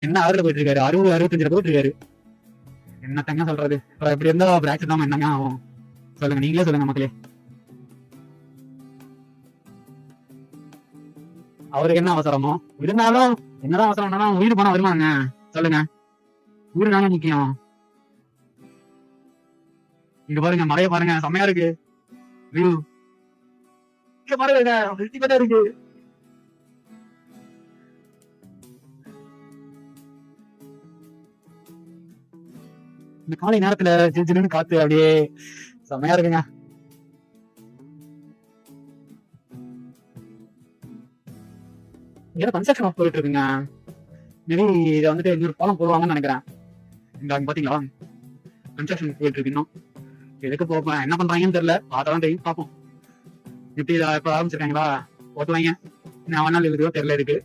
என்ன ஆறுல போயிட்டு இருக்காரு, 60 65 போயிட்டு இருக்காரு. என்னத்தங்க சொல்றது? இப்படி இருந்தா பிராக்சர் தான் என்னங்க ஆகும் சொல்லுங்க, நீங்களே சொல்லுங்க மக்களே. அவருக்கு என்ன அவசரமோ இருந்தாலும், என்னதான் அவசரம்னாலும் உயிர் போனா வருமாங்க சொல்லுங்க. உயிர் தானே முக்கியம். இங்க பாருங்க, மழைய பாருங்க, செம்மையா இருக்கு வியூ. இங்க பாருங்க, அல்டிமேட்டா இருக்கு. இந்த காலை நேரத்துல சில்லுன்னு காத்து அப்படியே செம்மையா இருக்குங்க. ஏதோ கன்ஸ்ட்ரக்ஷன் ஒர்க் போயிட்டு இருக்குங்க. மேபி இதை வந்துட்டு இன்னொரு பாலம் போடுவாங்கன்னு நினைக்கிறேன். இங்க அங்க பாத்தீங்களா, கன்ஸ்ட்ரக்ஷன் போயிட்டு இருக்கு இன்னும். எதுக்கு போப்பேன், என்ன பண்றாங்கன்னு தெரியல, பார்த்தாலும் தெரியும், பார்ப்போம். எப்படி எப்ப ஆரம்பிச்சிருக்காங்களா ஓட்டுவாங்க. நான் நாள் இருக்குதோ தெரியல இருக்கு.